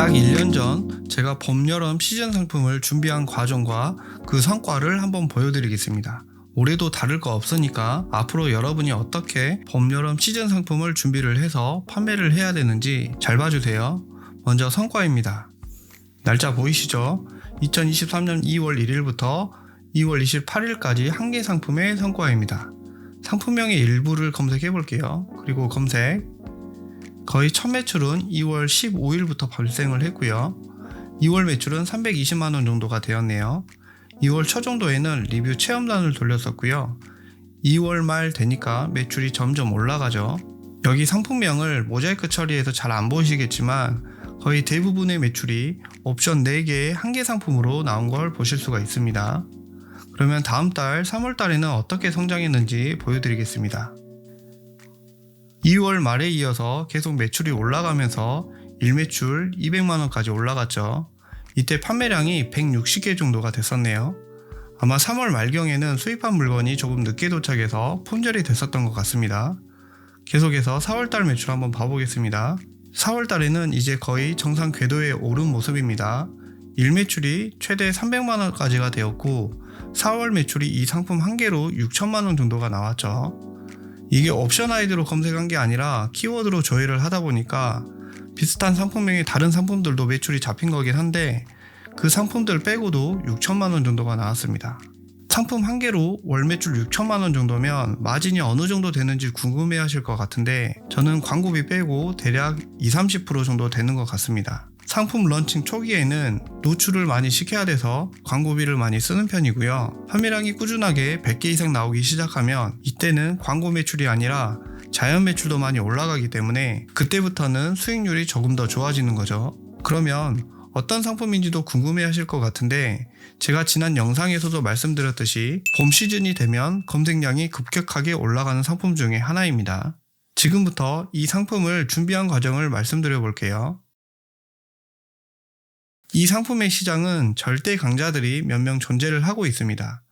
딱 1년 전 제가 봄, 여름 시즌 상품을 준비한 과정과 그 성과를 한번 보여드리겠습니다. 올해도 다를 거 없으니까 앞으로 여러분이 어떻게 봄, 여름 시즌 상품을 준비를 해서 판매를 해야 되는지 잘 봐주세요. 먼저 성과입니다. 날짜 보이시죠? 2023년 2월 1일부터 2월 28일까지 한 개 상품의 성과입니다. 상품명의 일부를 검색해 볼게요. 그리고 검색. 거의 첫 매출은 2월 15일부터 발생을 했고요. 2월 매출은 320만원 정도가 되었네요. 2월 초 정도에는 리뷰 체험단을 돌렸었고요. 2월 말 되니까 매출이 점점 올라가죠. 여기 상품명을 모자이크 처리해서 잘 안 보이시겠지만 거의 대부분의 매출이 옵션 4개의 한 개 상품으로 나온 걸 보실 수가 있습니다. 그러면 다음 달 3월 달에는 어떻게 성장했는지 보여드리겠습니다. 2월 말에 이어서 계속 매출이 올라가면서 일매출 200만원까지 올라갔죠. 이때 판매량이 160개 정도가 됐었네요. 아마 3월 말경에는 수입한 물건이 조금 늦게 도착해서 품절이 됐었던 것 같습니다. 계속해서 4월달 매출 한번 봐보겠습니다. 4월달에는 이제 거의 정상 궤도에 오른 모습입니다. 일매출이 최대 300만원까지가 되었고 4월 매출이 이 상품 한 개로 6천만원 정도가 나왔죠. 이게 옵션 아이디로 검색한 게 아니라 키워드로 조회를 하다 보니까 비슷한 상품명의 다른 상품들도 매출이 잡힌 거긴 한데 그 상품들 빼고도 6천만원 정도가 나왔습니다. 상품 한 개로 월 매출 6천만원 정도면 마진이 어느 정도 되는지 궁금해 하실 것 같은데 저는 광고비 빼고 대략 20-30% 정도 되는 것 같습니다. 상품 런칭 초기에는 노출을 많이 시켜야 돼서 광고비를 많이 쓰는 편이고요. 판매량이 꾸준하게 100개 이상 나오기 시작하면 이때는 광고 매출이 아니라 자연 매출도 많이 올라가기 때문에 그때부터는 수익률이 조금 더 좋아지는 거죠. 그러면 어떤 상품인지도 궁금해 하실 것 같은데 제가 지난 영상에서도 말씀드렸듯이 봄 시즌이 되면 검색량이 급격하게 올라가는 상품 중에 하나입니다. 지금부터 이 상품을 준비한 과정을 말씀드려 볼게요. 이 상품의 시장은 절대 강자들이 몇 명 존재를 하고 있습니다.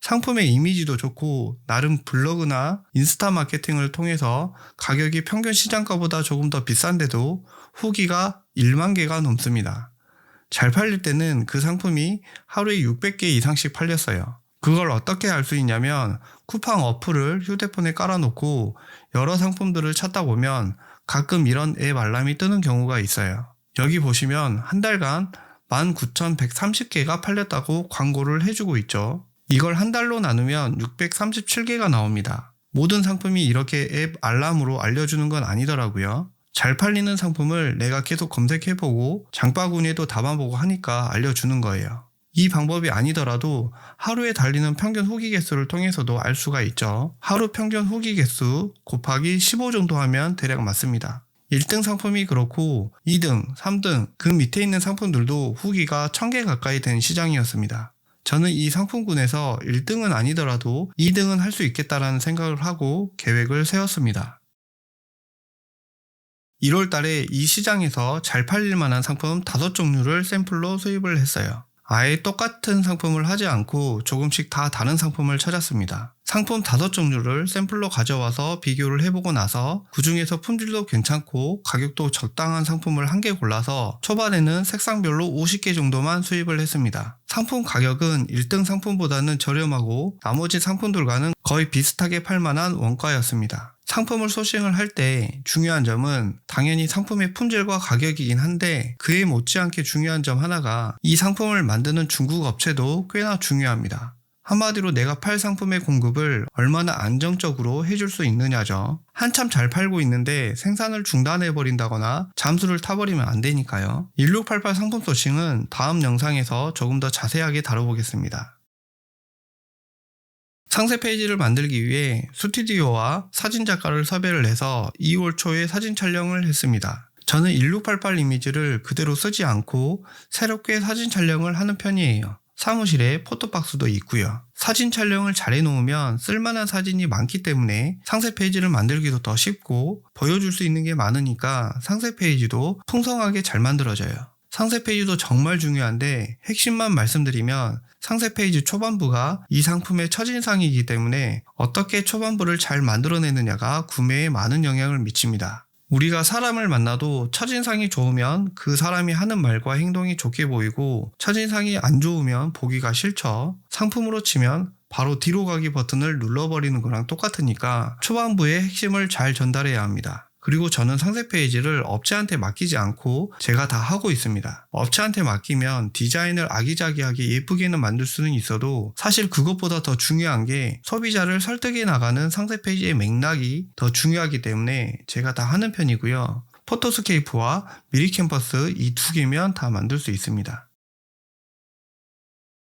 상품의 이미지도 좋고 나름 블로그나 인스타 마케팅을 통해서 가격이 평균 시장가보다 조금 더 비싼데도 후기가 1만 개가 넘습니다. 잘 팔릴 때는 그 상품이 하루에 600개 이상씩 팔렸어요. 그걸 어떻게 알 수 있냐면 쿠팡 어플을 휴대폰에 깔아놓고 여러 상품들을 찾다 보면 가끔 이런 앱 알람이 뜨는 경우가 있어요. 여기 보시면 한 달간 19,130개가 팔렸다고 광고를 해주고 있죠. 이걸 한 달로 나누면 637개가 나옵니다. 모든 상품이 이렇게 앱 알람으로 알려주는 건 아니더라고요. 잘 팔리는 상품을 내가 계속 검색해보고 장바구니에도 담아보고 하니까 알려주는 거예요. 이 방법이 아니더라도 하루에 달리는 평균 후기 개수를 통해서도 알 수가 있죠. 하루 평균 후기 개수 곱하기 15 정도 하면 대략 맞습니다. 1등 상품이 그렇고 2등, 3등, 그 밑에 있는 상품들도 후기가 1000개 가까이 되는 시장이었습니다. 저는 이 상품군에서 1등은 아니더라도 2등은 할 수 있겠다라는 생각을 하고 계획을 세웠습니다. 1월 달에 이 시장에서 잘 팔릴 만한 상품 5종류를 샘플로 수입을 했어요. 아예 똑같은 상품을 하지 않고 조금씩 다 다른 상품을 찾았습니다. 상품 5종류를 샘플로 가져와서 비교를 해보고 나서 그 중에서 품질도 괜찮고 가격도 적당한 상품을 한 개 골라서 초반에는 색상별로 50개 정도만 수입을 했습니다. 상품 가격은 1등 상품보다는 저렴하고 나머지 상품들과는 거의 비슷하게 팔만한 원가였습니다. 상품을 소싱을 할 때 중요한 점은 당연히 상품의 품질과 가격이긴 한데 그에 못지않게 중요한 점 하나가 이 상품을 만드는 중국 업체도 꽤나 중요합니다. 한마디로 내가 팔 상품의 공급을 얼마나 안정적으로 해줄 수 있느냐죠. 한참 잘 팔고 있는데 생산을 중단해버린다거나 잠수를 타버리면 안 되니까요. 1688 상품 소싱은 다음 영상에서 조금 더 자세하게 다뤄보겠습니다. 상세 페이지를 만들기 위해 스튜디오와 사진작가를 섭외를 해서 2월 초에 사진 촬영을 했습니다. 저는 1688 이미지를 그대로 쓰지 않고 새롭게 사진 촬영을 하는 편이에요. 사무실에 포토박스도 있고요. 사진 촬영을 잘 해놓으면 쓸만한 사진이 많기 때문에 상세 페이지를 만들기도 더 쉽고 보여줄 수 있는 게 많으니까 상세 페이지도 풍성하게 잘 만들어져요. 상세 페이지도 정말 중요한데 핵심만 말씀드리면 상세 페이지 초반부가 이 상품의 첫인상이기 때문에 어떻게 초반부를 잘 만들어내느냐가 구매에 많은 영향을 미칩니다. 우리가 사람을 만나도 첫인상이 좋으면 그 사람이 하는 말과 행동이 좋게 보이고 첫인상이 안 좋으면 보기가 싫죠. 상품으로 치면 바로 뒤로 가기 버튼을 눌러버리는 거랑 똑같으니까 초반부의 핵심을 잘 전달해야 합니다. 그리고 저는 상세 페이지를 업체한테 맡기지 않고 제가 다 하고 있습니다. 업체한테 맡기면 디자인을 아기자기하게 예쁘게는 만들 수는 있어도 사실 그것보다 더 중요한 게 소비자를 설득해 나가는 상세 페이지의 맥락이 더 중요하기 때문에 제가 다 하는 편이고요. 포토스케이프와 미리 캠퍼스 이 두 개면 다 만들 수 있습니다.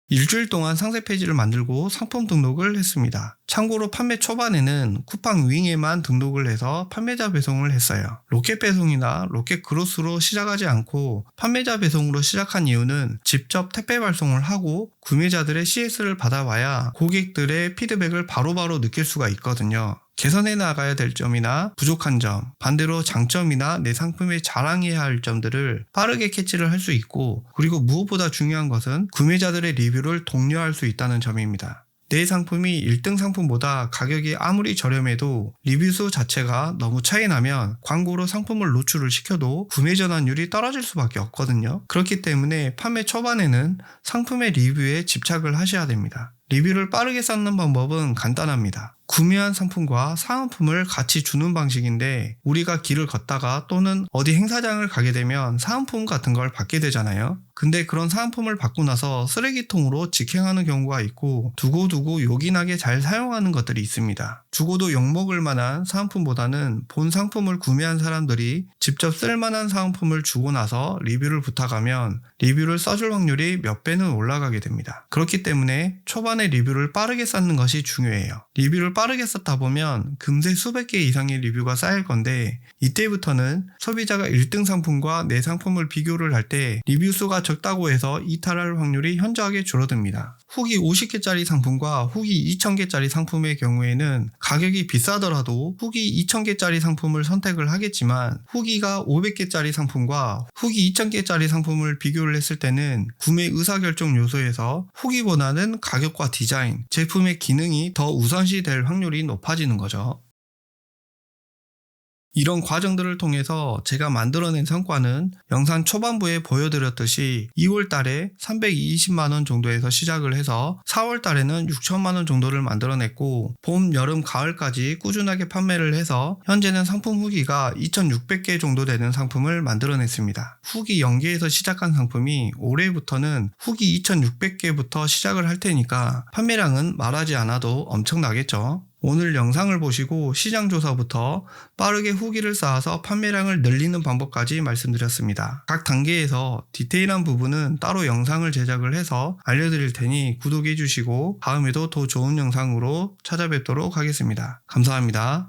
일주일 동안 상세 페이지를 만들고 상품 등록을 했습니다. 참고로 판매 초반에는 쿠팡 윙에만 등록을 해서 판매자 배송을 했어요. 로켓 배송이나 로켓 그로스로 시작하지 않고 판매자 배송으로 시작한 이유는 직접 택배 발송을 하고 구매자들의 CS를 받아봐야 고객들의 피드백을 바로바로 느낄 수가 있거든요. 개선해 나가야 될 점이나 부족한 점, 반대로 장점이나 내 상품에 자랑해야 할 점들을 빠르게 캐치를 할 수 있고, 그리고 무엇보다 중요한 것은 구매자들의 리뷰를 독려할 수 있다는 점입니다. 내 상품이 1등 상품보다 가격이 아무리 저렴해도 리뷰수 자체가 너무 차이 나면 광고로 상품을 노출을 시켜도 구매 전환율이 떨어질 수밖에 없거든요. 그렇기 때문에 판매 초반에는 상품의 리뷰에 집착을 하셔야 됩니다. 리뷰를 빠르게 쌓는 방법은 간단합니다. 구매한 상품과 사은품을 같이 주는 방식인데, 우리가 길을 걷다가 또는 어디 행사장을 가게 되면 사은품 같은 걸 받게 되잖아요. 근데 그런 사은품을 받고 나서 쓰레기통으로 직행하는 경우가 있고 두고두고 요긴하게 잘 사용하는 것들이 있습니다. 죽어도 욕먹을 만한 사은품보다는 본 상품을 구매한 사람들이 직접 쓸만한 사은품을 주고 나서 리뷰를 부탁하면 리뷰를 써줄 확률이 몇 배는 올라가게 됩니다. 그렇기 때문에 초반에 리뷰를 빠르게 쌓는 것이 중요해요. 리뷰를 빠르게 쌓다 보면 금세 수백 개 이상의 리뷰가 쌓일 건데, 이때부터는 소비자가 1등 상품과 내 상품을 비교를 할 때 리뷰 수가 적다고 해서 이탈할 확률이 현저하게 줄어듭니다. 후기 50개짜리 상품과 후기 2000개짜리 상품의 경우에는 가격이 비싸더라도 후기 2000개짜리 상품을 선택을 하겠지만, 후기가 500개짜리 상품과 후기 2000개짜리 상품을 비교를 했을 때는 구매 의사결정 요소에서 후기보다는 가격과 디자인, 제품의 기능이 더 우선시 될 확률이 높아지는 거죠. 이런 과정들을 통해서 제가 만들어낸 성과는 영상 초반부에 보여드렸듯이 2월 달에 320만원 정도에서 시작을 해서 4월 달에는 6천만원 정도를 만들어냈고, 봄, 여름, 가을까지 꾸준하게 판매를 해서 현재는 상품 후기가 2600개 정도 되는 상품을 만들어냈습니다. 후기 연계에서 시작한 상품이 올해부터는 후기 2600개부터 시작을 할 테니까 판매량은 말하지 않아도 엄청나겠죠. 오늘 영상을 보시고 시장조사부터 빠르게 후기를 쌓아서 판매량을 늘리는 방법까지 말씀드렸습니다. 각 단계에서 디테일한 부분은 따로 영상을 제작을 해서 알려드릴 테니 구독해 주시고 다음에도 더 좋은 영상으로 찾아뵙도록 하겠습니다. 감사합니다.